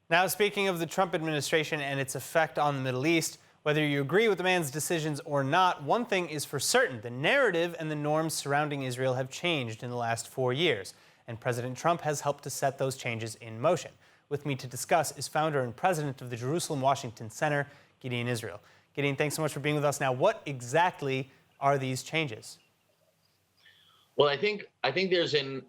Now, speaking of the Trump administration and its effect on the Middle East, whether you agree with the man's decisions or not, one thing is for certain: the narrative and the norms surrounding Israel have changed in the last 4 years, and President Trump has helped to set those changes in motion. With me to discuss is founder and president of the Jerusalem-Washington Center, Gideon Israel. Gideon, thanks so much for being with us. Now, what exactly are these changes? Well, I think there's an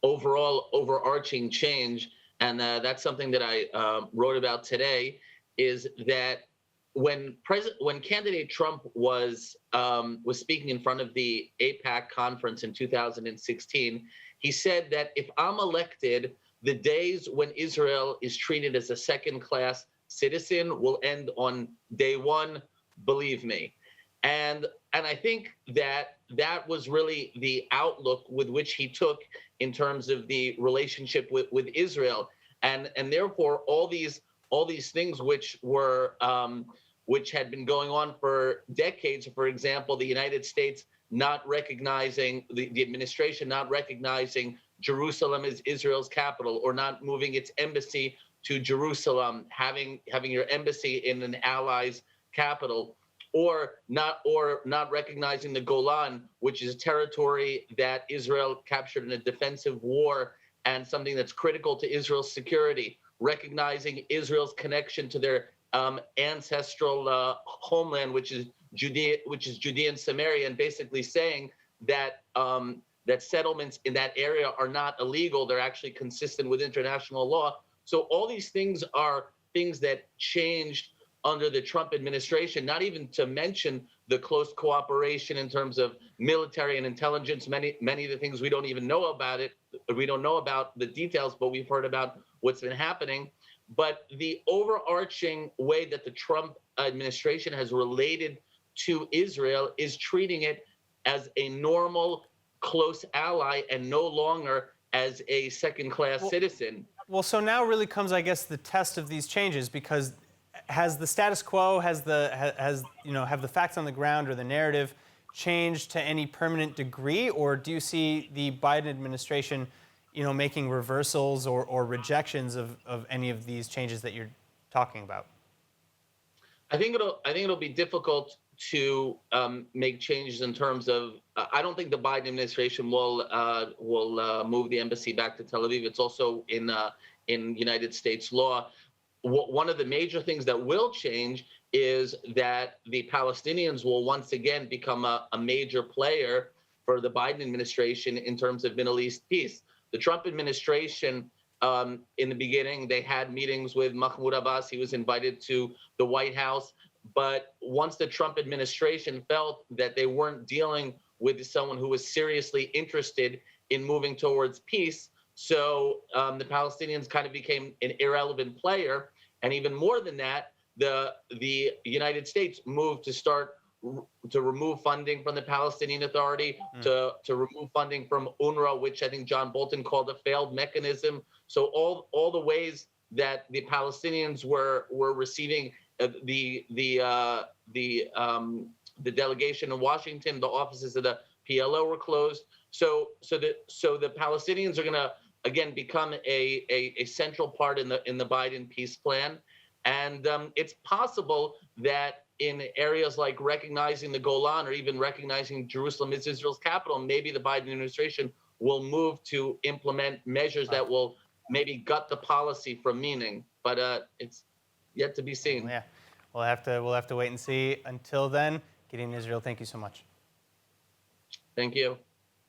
overall overarching change, and that's something that I wrote about today. Is that when candidate Trump was speaking in front of the AIPAC conference in 2016, he said that if I'm elected, the days when Israel is treated as a second-class citizen will end on day one. Believe me. And I think that was really the outlook with which he took in terms of the relationship with Israel, and therefore all these things which had been going on for decades. For example, the United States not recognizing the administration not recognizing Jerusalem as Israel's capital, or not moving its embassy to Jerusalem, having your embassy in an ally's capital, or not recognizing the Golan, which is a territory that Israel captured in a defensive war and something that's critical to Israel's security, recognizing Israel's connection to their ancestral homeland, which is Judea and Samaria, and basically saying that that settlements in that area are not illegal; they're actually consistent with international law. So all these things are things that changed under the Trump administration, not even to mention the close cooperation in terms of military and intelligence. Many of the things we don't even know about it. We don't know about the details, but we've heard about what's been happening. But the overarching way that the Trump administration has related to Israel is treating it as a normal, close ally and no longer as a second-class citizen. Well, so now really comes, I guess, the test of these changes, because has the status quo, have the facts on the ground or the narrative changed to any permanent degree, or do you see the Biden administration, making reversals or rejections of any of these changes that you're talking about? I think it'll be difficult to make changes in terms of. I don't think the Biden administration will move the embassy back to Tel Aviv. It's also in United States law. One of the major things that will change is that the Palestinians will once again become a major player for the Biden administration in terms of Middle East peace. The Trump administration, in the beginning, they had meetings with Mahmoud Abbas. He was invited to the White House. But once the Trump administration felt that they weren't dealing with someone who was seriously interested in moving towards peace, so the Palestinians kind of became an irrelevant player. And even more than that, the United States moved to remove funding from the Palestinian Authority, to remove funding from UNRWA, which I think John Bolton called a failed mechanism. So all the ways that the Palestinians were receiving the delegation in Washington, the offices of the PLO were closed. So the Palestinians are going to again become a central part in the Biden peace plan, and it's possible that in areas like recognizing the Golan or even recognizing Jerusalem as Israel's capital, maybe the Biden administration will move to implement measures that will maybe gut the policy from meaning, but it's yet to be seen. Yeah, we'll have to wait and see. Until then, Gideon Israel, thank you so much. Thank you.